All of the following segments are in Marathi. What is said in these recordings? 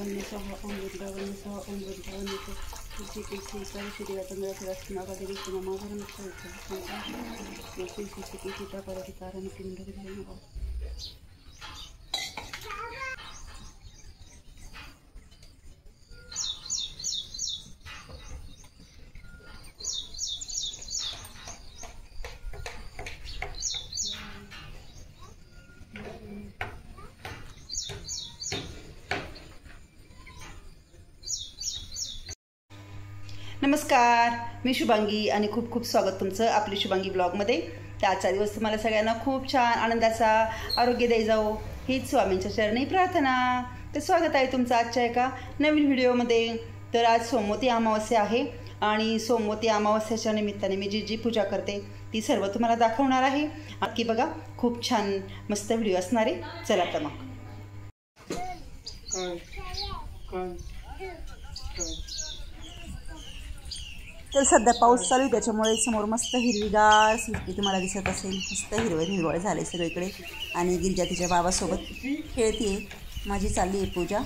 वन्य स्वाहा ओम दुर्गा वन्य स्वाहा ओम दुर्गा वन्य श्री श्री श्री रत्नागरी समाधान श्री श्री सीता परधिकारण किंड। नमस्कार, मी शुभांगी आणि खूप खूप स्वागत तुमचं आपली शुभांगी ब्लॉगमध्ये। तर आजचा दिवस तुम्हाला सगळ्यांना खूप छान आनंदाचा आरोग्यदायी जाओ हीच स्वामींच्या चरणी प्रार्थना। तर स्वागत आहे तुमचं आजच्या एका नवीन व्हिडिओमध्ये। तर आज सोमवती अमावस्या आहे आणि सोमवती अमावस्याच्या निमित्ताने मी जी पूजा करते ती सर्व तुम्हाला दाखवणार आहे। नक्की बघा, खूप छान मस्त व्हिडिओ असणार आहे। चला तर मग। तर सध्या पाऊस चालू आहे त्याच्यामुळे समोर मस्त हिरवीगार सृष्टी तुम्हाला दिसत असेल। मस्त हिरवळ झाले सगळीकडे आणि गिरिजा तिच्या बाबासोबत खेळतीये। माझी चालली आहे पूजा।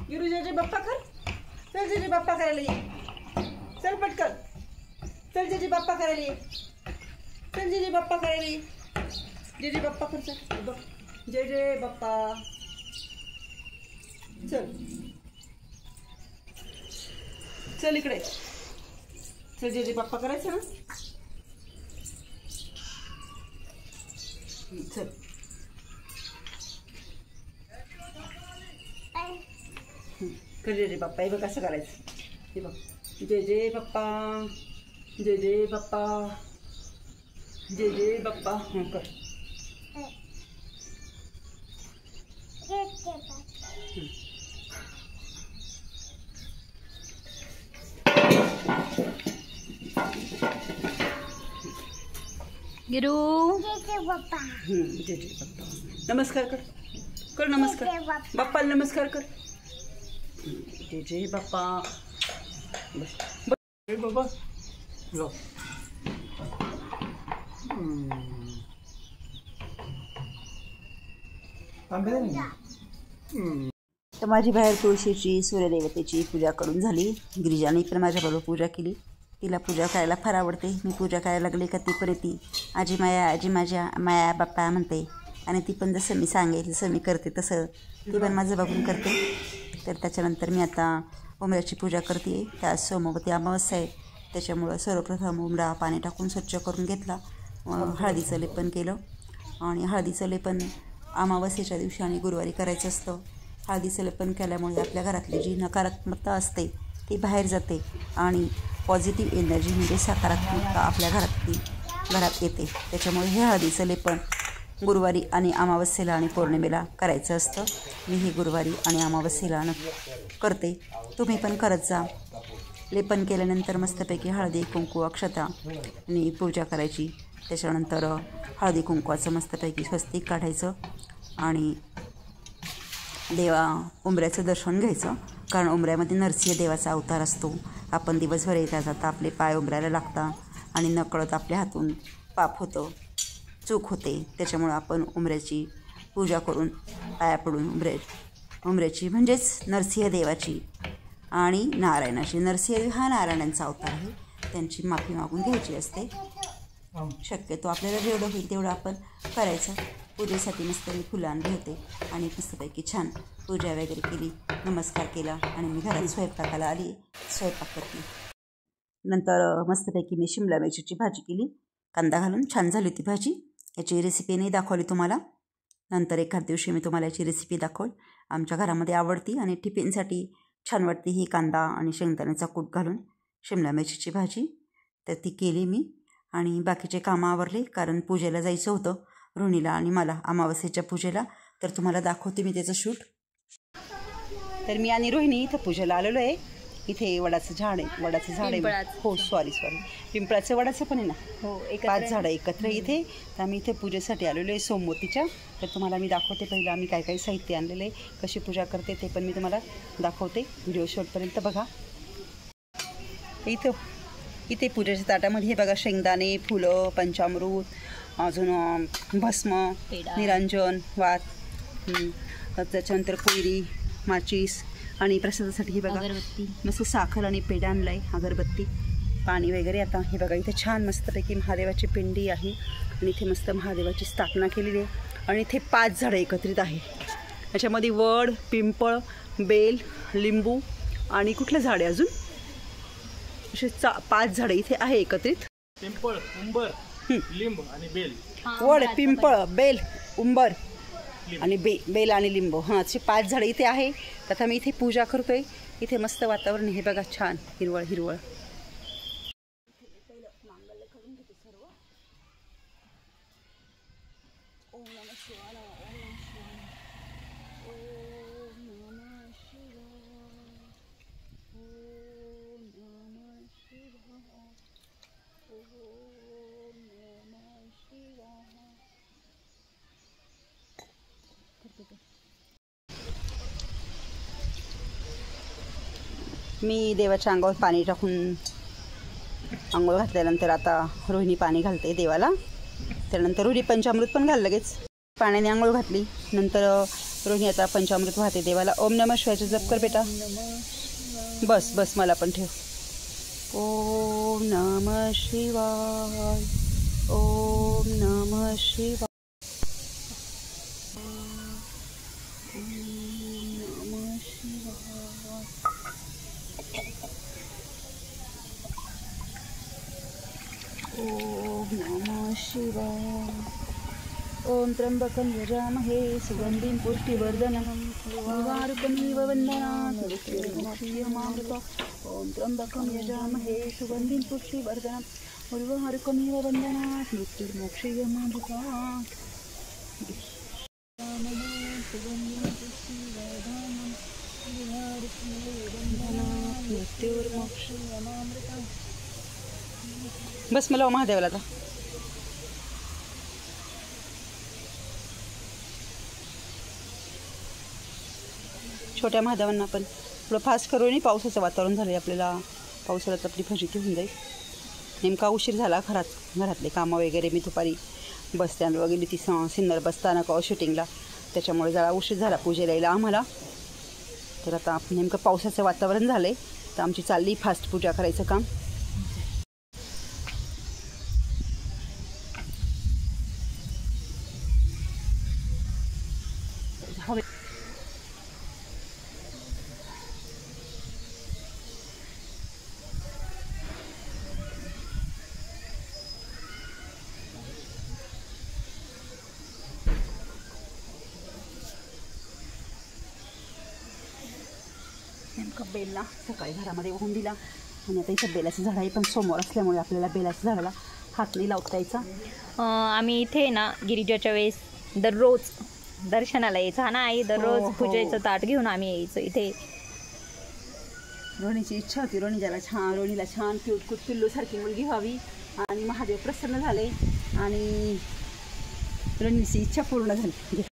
गिरुजाचे बाप्पा कर, चल जेजे बाप्पा करायला ये, चल पटकन, चल जेजे बाप्पा करायला ये, चल जेजे बाप्पा करायला ये, जेजे बाप्पा कर, चल बघ जेजे बाप्पा, चल चल इकडे, चल जेजे बाप्पा करायचं ना, चल कर जय जय बाप्पा। हे बघ कसं करायचं, हे बघ जय जय बाप्पा, जय जय बाप्पा, जय जय बाप्पा। कर गिरू, जय जय बाप्पा, जय जय बाप्पा। नमस्कार कर, कर नमस्कार, बाप्पाला नमस्कार कर, जय जय बाप्पा। बस बस बाबा लो। तर माझी बाहेर तुळशीची सूर्यदेवतेची पूजा करून झाली। गिरिजाने पण माझ्याबरोबर पूजा केली। तिला पूजा करायला फार आवडते। मी पूजा करायला लागले का ती पण येते, आजी माया आजी माझ्या माया बाप्पा म्हणते आणि ती पण जसं मी सांगेल तसं मी करते तसं ती पण माझं बघून करते। तर त्याच्यानंतर मी आता उमऱ्याची पूजा करते। त्या सोमवती अमावस्या आहे त्याच्यामुळं सर्वप्रथम उमरा पाणी टाकून स्वच्छ करून घेतला, हळदीचं लेपन केलं आणि हळदीचं लेपन अमावस्येच्या दिवशी आणि गुरुवारी करायचं असतं। हळदीचं लेपन केल्यामुळे आपल्या घरातली जी नकारात्मकता असते ती बाहेर जाते आणि पॉझिटिव्ह एनर्जी म्हणजे सकारात्मकता आपल्या घरात येते। त्याच्यामुळे हे हळदीचं लेपन गुरुवारी आणि अमावस्येला आणि पौर्णिमेला करायचं असतं। मी हे गुरुवारी आणि अमावस्येला करते, तुम्ही पण करत जा। लेपन केल्यानंतर मस्तपैकी हळदी कुंकू अक्षता आणि पूजा करायची। त्याच्यानंतर हळदी कुंकवाचं मस्तपैकी स्वस्तिक काढायचं आणि उंबऱ्याचं दर्शन घ्यायचं, कारण उंबऱ्यामध्ये नरसिंह देवाचा अवतार असतो। आपण दिवसभर येता जाता आपले पाय उंबऱ्याला लागतात आणि नकळत आपल्या हातून पाप होतं, चूक होते। त्याच्यामुळं आपण उंबऱ्याची पूजा करून पाया पडून उंबऱ्याची म्हणजेच नरसिंह देवाची आणि नारायणाची, नरसिंह हा नारायणांचा अवतार आहे, त्यांची माफी मागून घ्यायची असते। शक्यतो आपल्याला जेवढं होईल तेवढं आपण करायचं। पूजेसाठी मस्त मी फुलं आणली होते आणि मस्तपैकी छान पूजा वगैरे केली, नमस्कार केला आणि मी घरात स्वयंपाकाला आली, स्वयंपाक करते। नंतर मस्तपैकी मी शिमला मिरचीची भाजी केली, कांदा घालून छान झाली ती भाजी। याची रेसिपी नाही दाखवली तुम्हाला, नंतर एखाद दिवशी मी तुम्हाला याची रेसिपी दाखवल। आमच्या घरामध्ये आवडती आणि टिफिनसाठी छान वाटते ही कांदा आणि शेंगदाण्याचा कूट घालून शिमला मिरचीची भाजी। तर ती केली मी आणि बाकीचे कामं आवरले, कारण पूजेला जायचं होतं। रोहिणीला आणि मला अमावस्येच्या पूजेला, तर तुम्हाला दाखवते मी त्याचं शूट. तर मी आणि रोहिणी इथं पूजेला आलेलो आहे. इथे वडाचं झाड आहे, वडाचं झाड आहे. हो सॉरी पिंपळाचं वडाचं पण आहे ना. हो 5 झाडं एकत्र इथे. तर आम्ही इथे पूजेसाठी आलेलो आहे सोमवतीच्या. तर तुम्हाला मी दाखवते पहिलं आम्ही काय काय साहित्य आणलेलं आहे, कशी पूजा करते ते पण मी तुम्हाला दाखवते. व्हिडिओ शेवटपर्यंत बघा. इथे पूजेच्या ताटामध्ये हे बघा शेंगदाणे, फुलं, पंचामृत, अजून भस्म, निरंजन, वात, त्याच्यानंतर कोयरी, माचीस आणि प्रसादासाठी हे बघा मस्त साखर आणि पेढा आणला आहे, अगरबत्ती, पाणी वगैरे. आता हे बघा इथे छान मस्तपैकी महादेवाची पिंडी आहे आणि इथे मस्त महादेवाची स्थापना केलेली आहे. आणि इथे 5 झाडं एकत्रित आहे. याच्यामध्ये वड, पिंपळ, बेल, लिंबू आणि कुठलं झाड आहे अजून, असे 5 झाडं इथे आहे एकत्रित. पिंपळ, उंबर, लिंब आणि बेल. वड, पिंपळ, बेल, उंबर आणि बेल आणि लिंबू, हां असे 5 झाडं इथे आहे. तर आता मी इथे पूजा करतोय. इथे मस्त वातावरण हे बघा छान हिरवळ हिरवळ. मी देवाच्या अंगावर पाणी टाकून आंघोळ घातल्यानंतर आता रोहिणी पाणी घालते देवाला. त्यानंतर रोहिणी पंचामृत पण घाल लगेच. पाण्याने आंघोळ घातली नंतर रोहिणी आता पंचामृत वाहते देवाला. ओम नमः शिवायचं जप कर बेटा. बस मला पण ठेव. ओम नमः शिवाय, ओम नमः शिवाय. ओम नमः शिवाय. ओम त्र्यंबकं यजामहे सुगंधिं पुष्टिवर्धनम् उर्वारुकमिव बन्धनात् मृत्युर्मोक्षयमामृतम्. ओम त्र्यंबकं यजामहे सुगंधिं पुष्टिवर्धनम् उर्वारुकमिव बन्धनात् मृत्युर्मोक्षयमामृतम्. बस मला महादेवाला आता. छोट्या महादेवांना पण थोडं फास्ट करू नये. पावसाचं वातावरण झालं आहे, आपल्याला पावसाळ्यात आपली फजिती होऊन जाईल. नेमका उशीर झाला घरातले कामं वगैरे. मी दुपारी बस स्टँडवर गेली ती सिन्नर बसताना का शूटिंगला, त्याच्यामुळे जरा उशीर झाला पूजेला यायला आम्हाला. तर आता नेमकं पावसाचं वातावरण झालं आहे तर आमची चालली फास्ट पूजा करायचं काम. नेमकं बेलला सकाळी घरामध्ये वाहून दिला आणि आता इथं बेलाचं झाड आहे, पण समोर असल्यामुळे आपल्याला बेलाच्या झाडाला हात नाही लावता यायचा. आम्ही इथे ना गिरिजाच्या वेळेस दररोज दर्शनाला यायचं. हा ना आई, दररोज पूजेचं ताट घेऊन आम्ही यायचं इथे. रोहिणीची इच्छा होती रोहिणीला छान क्यूट पिल्लूसारखी मुलगी व्हावी आणि महादेव प्रसन्न झाले आणि रोहिणीची इच्छा पूर्ण झाली.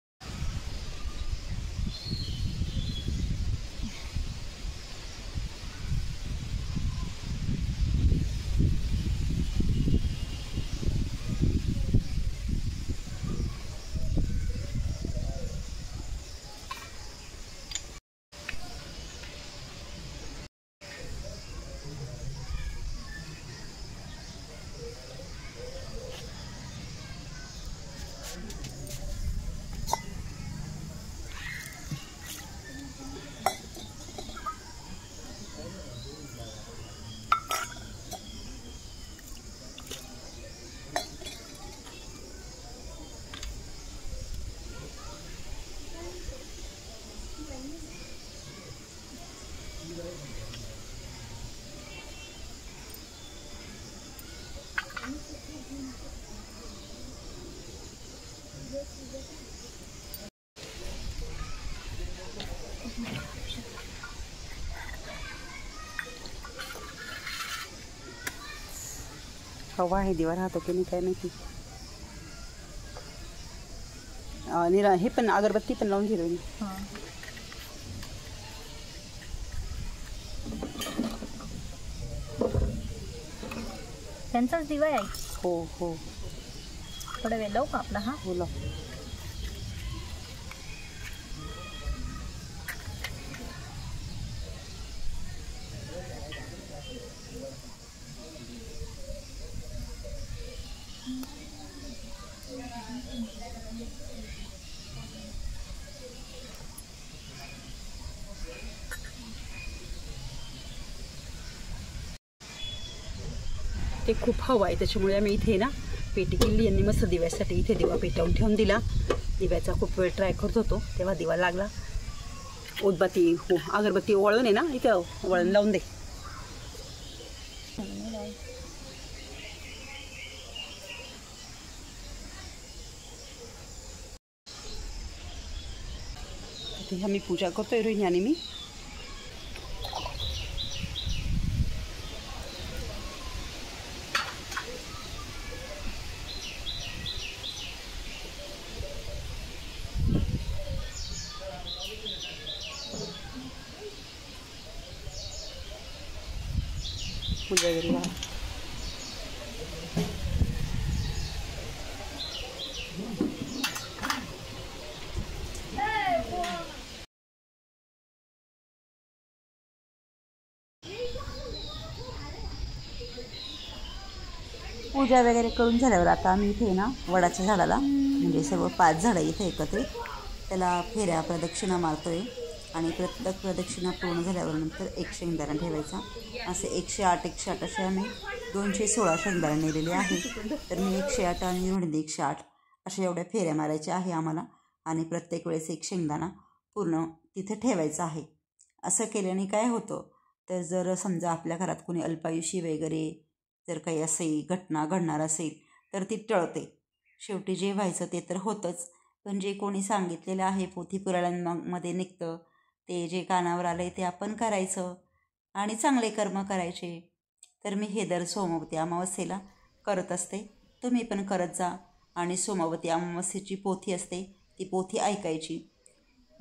हवा आहे दिवा राहतो की नाही काय माहिती. हे पण अगरबत्ती पण लावून दिली. त्यांचाच दिवा आहे. हो हो थोडा वेळ लावू का आपला? हा बोला. ते खूप हवा आहे त्याच्यामुळे आम्ही इथे ना पेटी केली यांनी मस्त दिव्यासाठी. इथे दिवा पेटवून ठेवून दिला. दिव्याचा खूप वेळ ट्राय करत होतो तेव्हा दिवा लागला. उदबत्ती हो अगरबत्ती वळण आहे ना इथं वळण लावून दे. इथे आम्ही पूजा करतोय रोहिणी आणि मी. पूजा वगैरे पूजा वगैरे करून झाल्यावर आता आम्ही इथे ना वडाच्या झाडाला म्हणजे सर्व 5 झाडं इथे एकत्रित त्याला फेऱ्या प्रदक्षिणा मारतोय. आणि प्रत्येक प्रदक्षिणा पूर्ण झाल्यावर नंतर 1 शेंगदाणा ठेवायचा. असे 108 असे आम्ही 216 शेंगदाणे नेलेले आहे. तर मी 108 आणि रोहिणी 108 अशा एवढ्या फेऱ्या मारायच्या आहे आम्हाला. आणि प्रत्येक वेळेस 1 शेंगदाणा पूर्ण तिथे ठेवायचा आहे. असं केल्याने काय होतं तर जर समजा आपल्या घरात कोणी अल्पायुषी वगैरे जर काही असे घटना घडणार असेल तर ती टळते. शेवटी जे व्हायचं ते तर होतंच, पण जे कोणी सांगितलेलं आहे पोथी पुराणांमध्ये निघतं ते जे कानावर आलं आहे ते आपण करायचं आणि चांगले कर्म करायचे. तर मी हे दर सोमवती अमावस्येला करत असते. तुम्ही पण करत जा. आणि सोमवती अमावस्येची पोथी असते ती पोथी ऐकायची.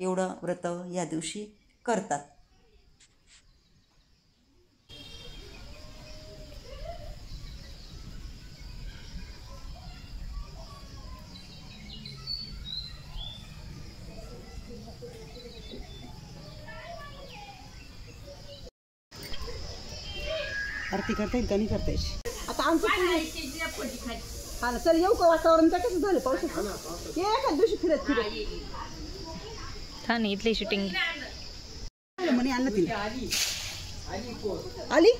एवढं व्रत या दिवशी करतात. आरती करता येईल का नाही करता येईल. आता आमचं हा ना चल येऊ का. वातावरण तर कसं झालं पावसाचं. ये एखाद दिवशी फिरत छान इथली शूटिंग म्हणे आणलं तिला आली.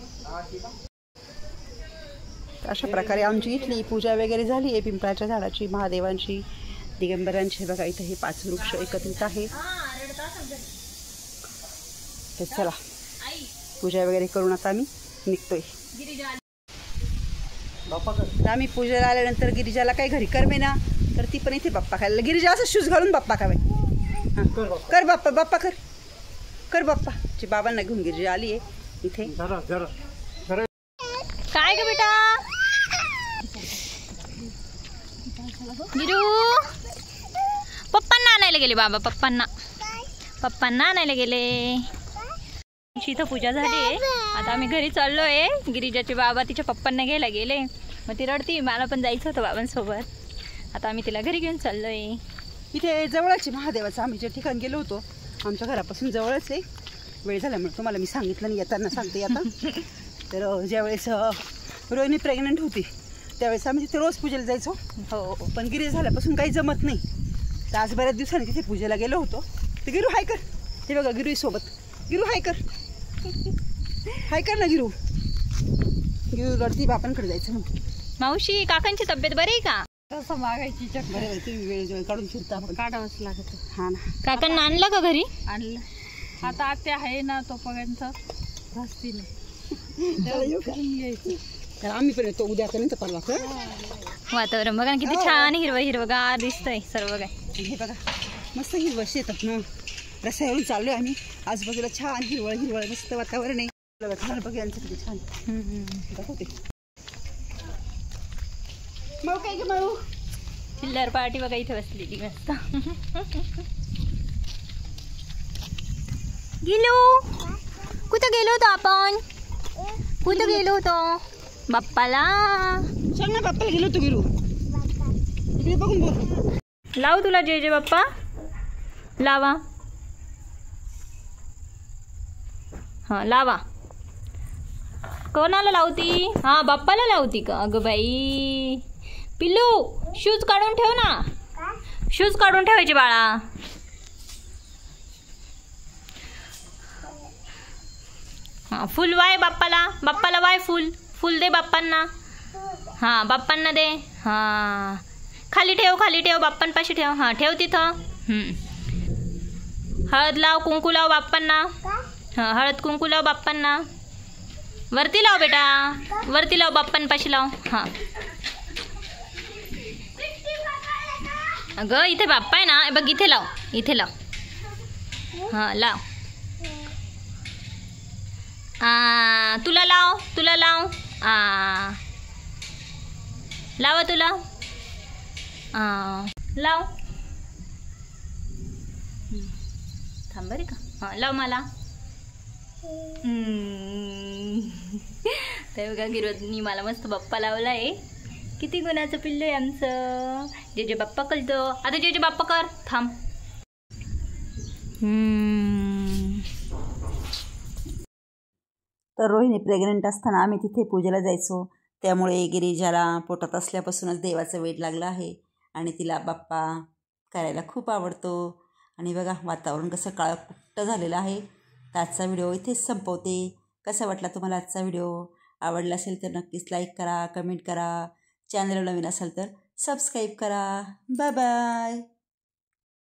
अशा प्रकारे आमची इथली पूजा वगैरे झाली आहे. पिंपळाच्या झाडाची, महादेवांची, दिगंबरांची. बघा इथं हे 5 वृक्ष एकत्रित आहे. तर चला पूजा वगैरे करून आता आम्ही निघतोय. तर आम्ही पूजेला आल्यानंतर गिरिजाला काही घरी करमे ना तर ती पण इथे बाप्पा खायला. गिरिजा असं शूज घालून बाप्पा खावे. कर बाप्पा बाप्पा कर कर बाप्पा. ची बाबांना घेऊन गिरिजा आली आहे इथे. काय ग बेटा गिरू. पप्पांना आणायला गेले बाबा. पप्पांना आणायला गेले. इथं पूजा झाली आहे. आता आम्ही घरी चाललो आहे. गिरिजाचे बाबा तिच्या पप्पांना घ्यायला गेले. मग ती रडती. मला पण जायचं होतं बाबांसोबत. आता आम्ही तिला घरी घेऊन चाललो आहे. इथे जवळच महादेवाचं आम्ही जे ठिकाण गेलो होतो आमच्या घरापासून जवळच आहे. वेळ झाल्यामुळे तुम्हाला मी सांगितलं नाही, येताना सांगते आता. तर ज्यावेळेस रोहिणी प्रेग्नंट होती त्यावेळेस आम्ही तिथे रोज पूजेला जायचो. हो पण गिरी झाल्यापासून काही जमत नाही. तर आज बऱ्याच दिवसांनी तिथे पूजेला गेलो होतो. तर गिरू हाय कर. ते बघा गिरू सोबत. गिरू हाय कर. हाय कर ना गिरू. गिरू रडती. बापांकडे जायचं म्हणते. मावशी काकांची तब्येत बरी आहे का? तसं मागायची चक्कर आहे. तुम्ही वेळ काढून फिरता आपण. काढावंच लागत. हा ना. काकांना आणलं का घरी? आणलं. आता आत्या आहे ना तोपर्यंत भासती नाही. तर आम्ही पण येतो उद्या पर्यंत परवा कर. वातावरण बघा ना किती छान हिरवं हिरवगार दिसतंय सर्व काय. हे बघा मस्त हिरवं शेतात ना रस्त्यावरून चाललोय आम्ही. आजूबाजूला छान हिरवळ हिरवळ मस्त वातावरण आहे. बघा किती छान दाखवते. मऊ काय की मऊ चिल्लर पार्टी बघा इथे बसलेली मस्त. गेलो कुठं गेलो होतो आपण? कुठं गेलो होतो? बाप्पाला. सांग ना बाप्पाला गेलो तू गेलो इकडे बघून बोल. लाव तुला जय जय बाप्पा लावा. हां लावा. कोणाला लावती? हां बाप्पाला लावती का? अगं बाई पिल्लू शूज काढून ठेव ना. शूज काढून ठेवायचे बाळा. हां फुल वाय बाप्पाला. बाप्पाला वाय फुल. फुल दे बाप्पांना. हां बाप्पांना दे. हां खाली ठेव बाप्पांपाशी ठेव. हां ठेव तिथं. हळद लाव कुंकू लाव बाप्पांना. हां हळद कुंकू लाव बाप्पांना. वरती लाव बेटा. वरती लाव बाप्पांपाशी लाव. हां अगं इथे बाप्पा आहे ना बघ इथे लाव. इथे लाव. हां लाव. तुला लाव. तुला लाव. लावा तुला. लाव. थांब बरे का. हां लाव मला. तर बघा गिरोदनी मला मस्त बाप्पा लावला आहे. किती गुणाचं पिल्लू आहे आमचं. जे जे बाप्पा कळतो. आता जे जे बाप्पा कर. थांब. तर रोहिणी प्रेग्नंट असताना आम्ही तिथे पूजेला जायचो. त्यामुळे गिरिजाला पोटात असल्यापासूनच देवाचं वेड लागलं आहे आणि तिला बाप्पा करायला खूप आवडतो. आणि बघा वातावरण कसं काळपट्ट झालेलं आहे. तर आजचा व्हिडिओ इथेच संपवते. कसा वाटला तुम्हाला आजचा व्हिडिओ? आवडला असेल तर नक्कीच लाईक करा, कमेंट करा. चॅनलला नवीन असाल तर सबस्क्राईब करा. Bye bye.